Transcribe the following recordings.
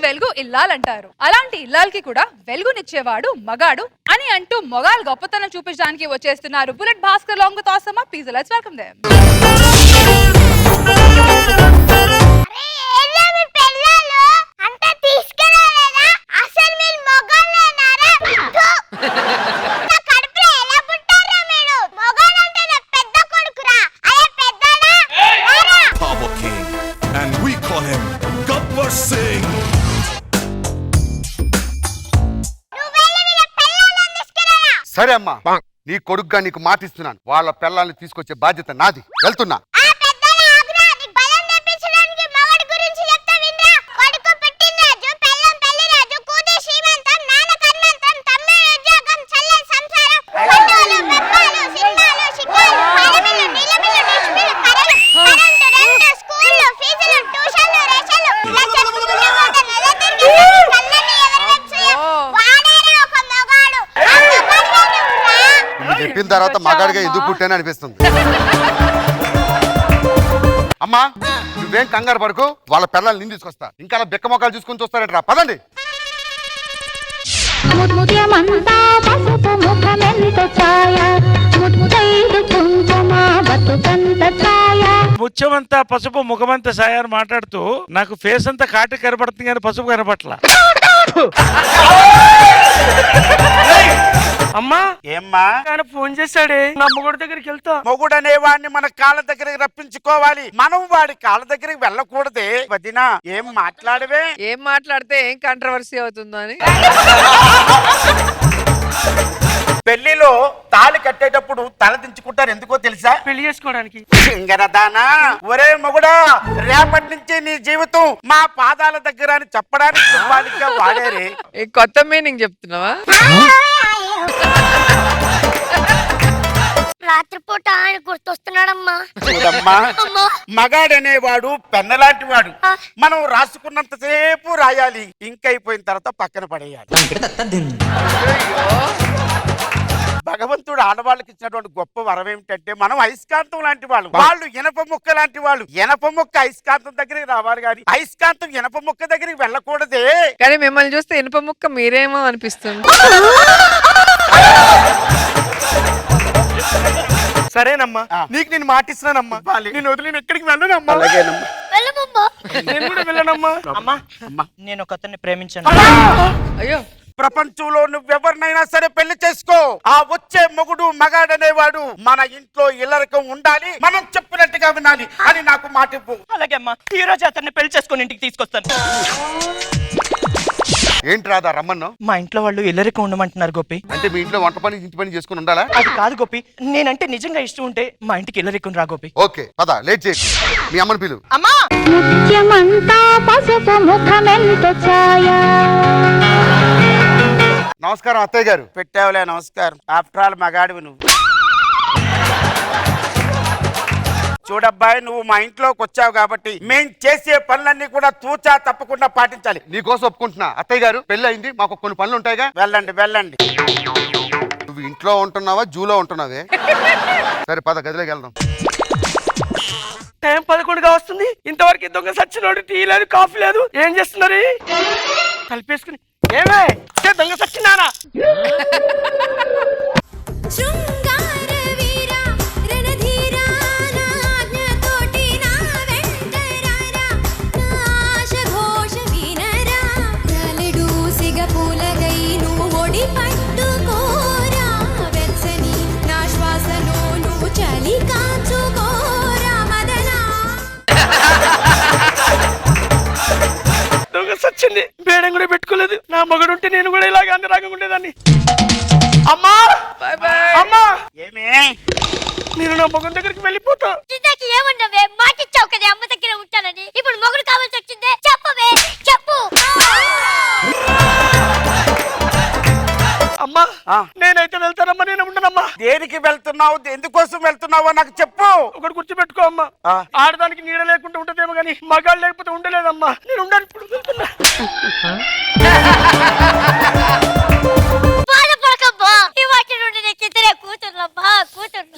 వెలుగు ఇల్లాలంటారు. అలాంటి ఇల్లాలకి కూడా వెలుగునిచ్చేవాడు మగాడు అని అంటూ మొగాలు గొప్పతనం చూపించడానికి వచ్చేస్తున్నారు bullet Bhaskar long with awesome people. Let's welcome them. సరే అమ్మా, నీ కొడుకుగా నీకు మాటిస్తున్నాను. వాళ్ళ పిల్లల్ని తీసుకొచ్చే బాధ్యత నాది. వెళ్తున్నా. చెప్పిన తర్వాత మగాడిగా ఎందుకు పుట్టాను అనిపిస్తుంది. అమ్మా, నువ్వేం కంగారు పడుకు. వాళ్ళ పిల్లల్ని నేను తీసుకొస్తా. ఇంకా బెక్క మొక్కలు చూసుకొని చూస్తారట. పదండి. ముత్యమంతా పసుపు ముఖమంతా సాయ అని మాట్లాడుతూ నాకు ఫేస్ అంతా కాటి కనబడుతుంది కానీ పసుపు కనబట్ల. అమ్మా ఏమ్మా ఆయన ఫోన్ చేశాడే, నా మొగుడు దగ్గరికి వెళ్తా. మొగుడు అనేవాడిని మన కాళ్ళ దగ్గరికి రప్పించుకోవాలి. మనం వాడి కాళ్ళ దగ్గరికి వెళ్ళకూడదే. వదినా ఏం మాట్లాడవే? ఏం మాట్లాడితే ఏం కాంట్రవర్సీ అవుతుందో అని. పెళ్లిలో తాళి కట్టేటప్పుడు తల దించుకుంటారు, ఎందుకో తెలుసా? పెళ్లి చేసుకోవడానికి. సింగరదానా, ఒరే మొగుడా, రేపటి నుంచి నీ జీవితం మా పాదాల దగ్గర అని చెప్పడానికి సింబాలిక్గా వాడారే. కొత్త మీనింగ్ చెప్తున్నావా? రాత్రిపూట ఆయన గుర్తొస్తున్నాడమ్మా. చూడమ్మా, మగాడనేవాడు పెన్నలాంటి వాడు. మనం రాసుకున్నంతసేపు రాయాలి, ఇంకైపోయిన తర్వాత పక్కన పడేయాలి. భగవంతుడు ఆడవాళ్ళకి ఇచ్చినటువంటి గొప్ప వరం ఏమిటంటే మనం అయస్కాంతం లాంటి వాళ్ళు, వాళ్ళు ఇనప ముక్క లాంటి వాళ్ళు. ఇనప ముక్క అయస్కాంతం దగ్గరికి రావాలి కానీ అయస్కాంతం ఇనప ముక్క దగ్గరికి వెళ్ళకూడదే. కానీ మిమ్మల్ని చూస్తే ఇనుప ముక్క మీరేమో అనిపిస్తుంది. సరేనమ్మా, నీకు నేను మాటిస్తున్నానమ్మా. నేను వదిలి నేను ఎక్కడికి వెళ్ళనమ్మా. నేను కూడా వెళ్ళనమ్మా. అమ్మా, నేను ఒక అతన్ని ప్రేమించాను. అయ్యో, ప్రపంచంలో నువ్వెవరినైనా సరే పెళ్లి చేసుకో. ఆ వచ్చే మొగుడు మగాడనేవాడు మన ఇంట్లో ఇల్లరకం ఉండాలి, మనం చెప్పినట్టుగా వినాలి అని నాకు మాట ఇవ్వు. అలాగే అమ్మా, ఈ రోజు అతన్ని పెళ్లి చేసుకుని ఇంటికి తీసుకొస్తాను. ఏంటి రాదా రమ్మన్నా? మా ఇంట్లో వాళ్ళు ఇల్లరికం ఉండమంటున్నారు గోపి. అంటే మీ ఇంట్లో వంట పని ఇంటి పని చేసుకుని ఉండాలా? అది కాదు గోపి, నేనంటే నిజంగా ఇష్టం ఉంటే మా ఇంటికి ఇల్లరికం రా గోపి. ఓకే పద, లేట్ చేయి. మీ అమ్మని పిలువు. అమ్మా, నమస్కారం అత్తయ్య గారు. పెట్టావులే నమస్కారం. ఆఫ్టర్ ఆల్ మగాడివి నువ్వు. చూడబ్బాయి, నువ్వు మా ఇంట్లోకి వచ్చావు కాబట్టి మేం చేసే పనులన్నీ కూడా తూచా తప్పకుండా పాటించాలి. నీకోసం ఒప్పుకుంటున్నా. అత్తయ్య గారు, పెళ్లి అయింది, మాకు కొన్ని పనులు ఉంటాయిగా. వెళ్ళండి వెళ్ళండి. నువ్వు ఇంట్లో ఉంటున్నావా జూలో ఉంటున్నావే? సరే పద, గదిలోకి వెళ్దాం. టైం 11గా వస్తుంది, ఇంతవరకు దొంగ సచ్చినోడు టీ లేదు, కాఫీ లేదు. ఏం చేస్తున్నారు? కలిపేసుకుని ఏమే దొంగ సచ్చినానా? దొంగ సచ్చింది, బేడం కూడా పెట్టుకోలేదు. నా మగడు ఉంటే నేను కూడా ఇలాగ అన్ని రాగం ఉండేదాన్ని. అమ్మా అమ్మా, ఏమే నేను నా మగన్ దగ్గరికి వెళ్ళిపోతా. ఏమన్నావే? మాటిచ్చావు కదా అమ్మ దగ్గర ఉంటానని. ఇప్పుడు మొగుడు కావాల్సి వచ్చిందే, చెప్పవే చెప్పు. అమ్మా నేనైతే వెళ్తానమ్మా, నేను ఉండనమ్మా. దేనికి వెళ్తున్నావు, ఎందుకోసం వెళ్తున్నావో నాకు చెప్పు. ఒకటి గుర్తుపెట్టుకో అమ్మా, ఆడదానికి నీడ లేకుండా ఉంటదేమో కానీ మగాళ్ళు లేకపోతే ఉండలేదమ్మా. నేను ఉండాలి, ఇప్పుడు వెళ్తున్నా. బాధపడకమ్మా, ఈ వాటి నుండి నీకు ఇద్దరే కూతుర్లమ్మా, కూతుర్లు.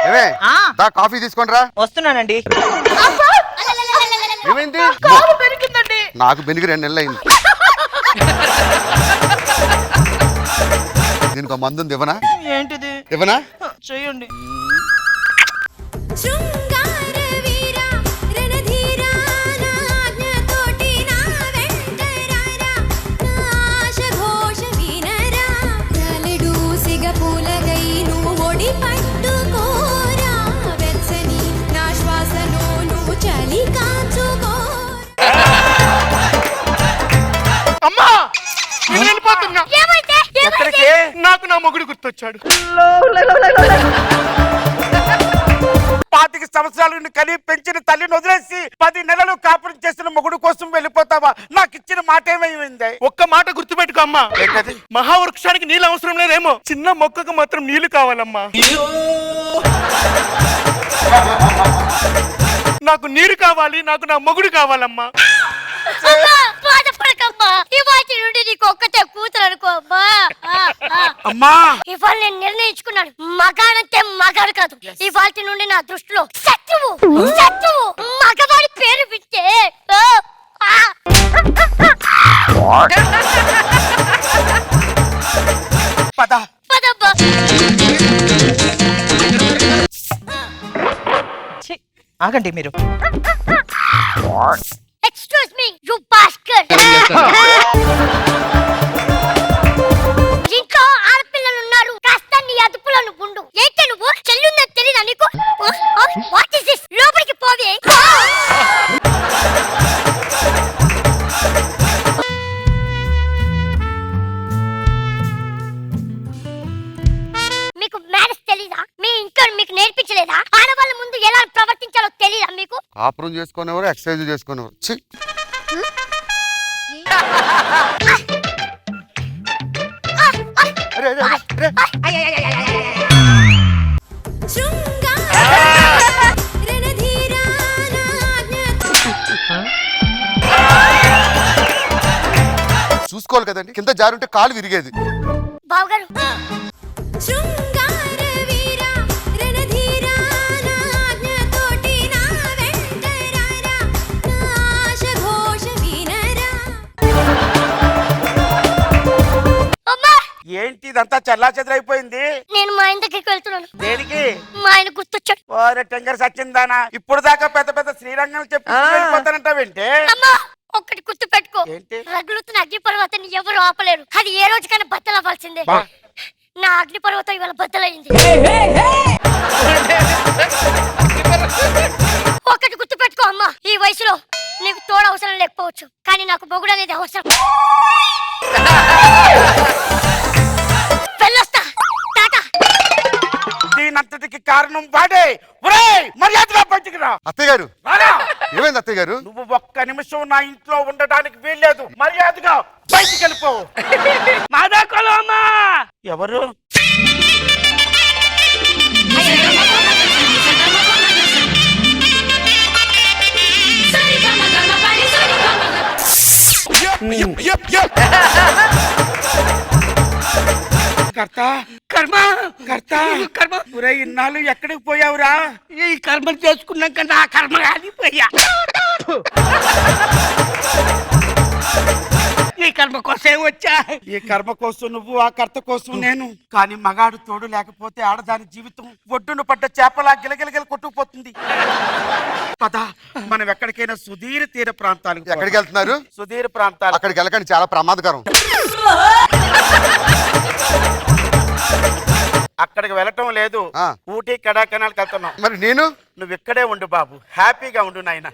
ఏమే దా కాఫీ తీసుకొని రా. వస్తున్నానండి. ఏమైంది? నాకు బెనిగి 2 నెలలు అయింది. దీనికి ఒక మందు ఉంది, ఇవ్వనా? ఏంటిది? ఇవ్వనా? చెయ్యండి. అమ్మా, నేను వెళ్ళిపోతున్నా. ఏమైతే ఎక్కడికి? నాకు నా మొగుడు గుర్తొచ్చాడు. 25 సంవత్సరాల నుండి కని పెంచిన తల్లిని వదిలేసి 10 నెలలు కాపురం చేసిన మొగుడు కోసం వెళ్ళిపోతావా? నాకు ఇచ్చిన మాట ఏమైంది? ఒక్క మాట గుర్తుపెట్టుకో అమ్మా. ఏంటది? మహావృక్షానికి నీళ్ళు అవసరం లేదేమో, చిన్న మొక్కకు మాత్రం నీళ్లు కావాలమ్మా. నాకు నీరు కావాలి, నాకు నా మొగుడు కావాలమ్మా. అమ్మా, బాధపడకమ్మా. ఇవాటి నుండి నీకు ఒక్కతే కూతురు అనుకో అమ్మా. అమ్మా, ఇవాళ నేను నిర్ణయించుకున్నాను, మగాడంటే మగాడు కాదు. ఇవాటి నుండి నా దృష్టిలో శత్రువు. మగవాడి పేరు వింటే పద. పదమ్మా. ఆగండి మీరు. Excuse me you Bhaskar. ఇంట్లో ఆడపిల్లలు ఉన్నారు, కాస్త నీ అదుపులో నువ్వు ఉండు. ఏంటి నువ్వు చెల్లుందని తెలీదా నీకు? What is this? లోపలికి పోవే. మీకు మ్యారేజ్ తెలీదా? మీ ఇంట్లో మీకు నేర్పించలేదా? ఆడవాళ్ళ ముందు ఎలా ప్రవర్తించాలో తెలీదా మీకు? కాపురం చేసుకునేవారు, ఎక్సర్సైజ్ చేసుకునేవారు. ఛీ! అరే, అరే, అరే, అరే. చూసుకోవాలి కదండి, కింద జారుంటే కాలు విరిగేది. బావగారు, అమ్మా, ఏంటి ఇదంతా చల్లా చెదరైపోయింది? నేను మా ఆయన దగ్గరికి వెళ్తున్నాను. దేనికి? మా ఆయన గుర్తొచ్చాడు. ఓరే టెంగర్ సచ్చిందానా, ఇప్పుడు దాకా పెద్ద పెద్ద శ్రీరంగం చెప్పి వెళ్ళిపోతానంటావేంటి? అమ్మా, ఒక్కటి గుర్తు పెట్టుకో. ఏంటి? రగులుతున్న అగ్నిపర్వతాన్ని ఎవరు ఆపలేరు. అది ఏ రోజుకైనా బద్దలు అవ్వాల్సిందే. బా. నా అగ్నిపర్వతం ఇవాళ బద్దలైంది. ఒక్కటి గుర్తు పెట్టుకో అమ్మా, ఈ వయసులో నీకు తోడు అవసరం లేకపోవచ్చు, కానీ నాకు మొగుడు అనేది అవసరం. వెళ్ళొస్తా, టాటా. దీనంతటికి కారణం వాడే. ఒరేయ్, మర్యాదగా బయటికి రా. అత్తయ్య గారు, రారా. ఏమైంది అత్తయ్య గారు? నువ్వు ఒక్క నిమిషం నా ఇంట్లో ఉండడానికి వీల్లేదు. మర్యాదగా బయటికి వెళ్ళిపో. మాదాకోలో అమ్మా. ఎవరు? కర్త, కర్మ కర్త, కర్మ. ఒరే ఇన్నాళ్ళు ఎక్కడికి పోయావురా? ఈ కర్మ చేసుకున్నాక నా కర్మ కాలిపోయా. ఈ కర్మ కోసం వచ్చా. ఈ కర్మ కోసం నువ్వు, ఆ కర్త కోసం నేను. కానీ మగాడు తోడు లేకపోతే ఆడదాని జీవితం ఒడ్డున పడ్డ చేపలా గిలగిలగిల కొట్టుకుపోతుంది. పద, మనం ఎక్కడికైనా సుదీర తీర ప్రాంతాలు. ఎక్కడికి వెళ్తున్నారు? సుదీర ప్రాంతాలు. అక్కడికి వెళ్ళకండి, చాలా ప్రమాదకరం. అక్కడికి వెళ్ళటం లేదు, ఆ. ఊటీ కడాకనాలకు వెళ్తున్నాం. మరి నేను? నువ్వు ఇక్కడే ఉండు బాబు, హ్యాపీగా ఉండు నాయన.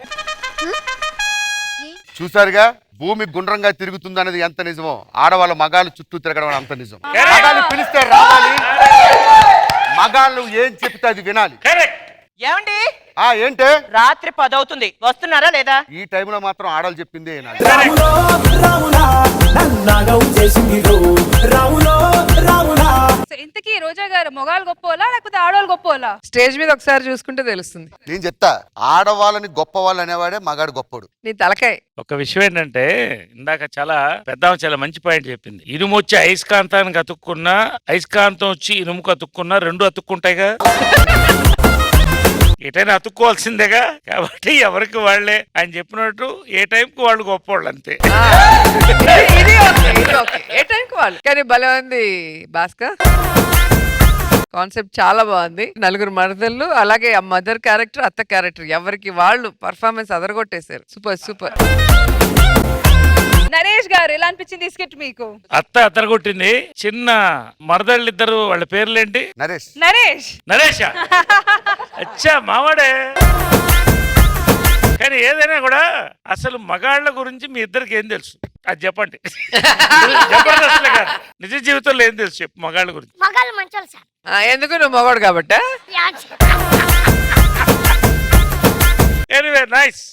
చూసారుగా, భూమి గుండ్రంగా తిరుగుతుంది అనేది ఎంత నిజమో, ఆడవాళ్ళ మగాళ్ళు చుట్టూ తిరగడం అంత నిజం. మగాళ్ళు పిలిస్తే రావాలి, మగాళ్ళు ఏం చెప్తే అది వినాలి. ఏమండి, ఏంటే? రాత్రి 10 అవుతుంది, వస్తున్నారా లేదా? ఈ టైంలో మాత్రం ఆడలు చెప్పిందే వినాలి. సో ఇంతకీ రోజా గారు మొగాలు గొప్పోలా లేకపోతే ఆడవాళ్ళు గొప్పోలా? స్టేజ్ మీద ఒకసారి చూసుకుంటే తెలుస్తుంది. నేను చెప్తా, ఆడవాళ్ళని గొప్ప వాళ్ళు అనేవాడే మగాడు గొప్పడు. నీ తలకాయ. ఒక విషయం ఏంటంటే, ఇందాక చాలా మంచి పాయింట్ చెప్పింది. ఇనుము వచ్చి అయస్కాంతానికి అతుక్కున్నా, అయస్కాంతం వచ్చి ఇనుముకు అతుక్కున్నా, రెండు అతుక్కుంటాయిగా. ఎటైనా అతుక్కోవాల్సిందేగా, కాబట్టి ఎవరికి వాళ్ళే ఆయన చెప్పినట్టు ఏ టైంకి వాళ్ళు గొప్పవాళ్ళు అంతే. ఇది ఓకే ఏ టైంకి వాళ్ళు. కానీ భలే ఉంది భాస్కర్, కాన్సెప్ట్ చాలా బాగుంది. నలుగురు మరదళ్ళు, అలాగే ఆ మదర్ క్యారెక్టర్, అత్త క్యారెక్టర్, ఎవరికి వాళ్ళు పర్ఫార్మెన్స్ అదరగొట్టేశారు. Super super. నరేష్ గారు ఎలా అనిపించింది ఈ స్కిట్ మీకు? అత్త అత్తరగొట్టింది. చిన్న మరదళ్ళిద్దరు వాళ్ళ పేర్లేంటి? నరేష్ నరేష్ నరేషా? అచ్చా మావాడే. కానీ ఏదైనా కూడా అసలు మగాళ్ళ గురించి మీ ఇద్దరికి ఏం తెలుసు అది చెప్పండి. జబర్దస్త్ కాదు, నిజ జీవితంలో ఏం తెలుసు చెప్పు మగాళ్ళ గురించి. మగాళ్ళు మంచోళ్ళు సార్. ఎందుకు నువ్వు మగవాడు కాబట్టా? యాడ్స్. Anyway nice.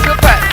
సూపర్.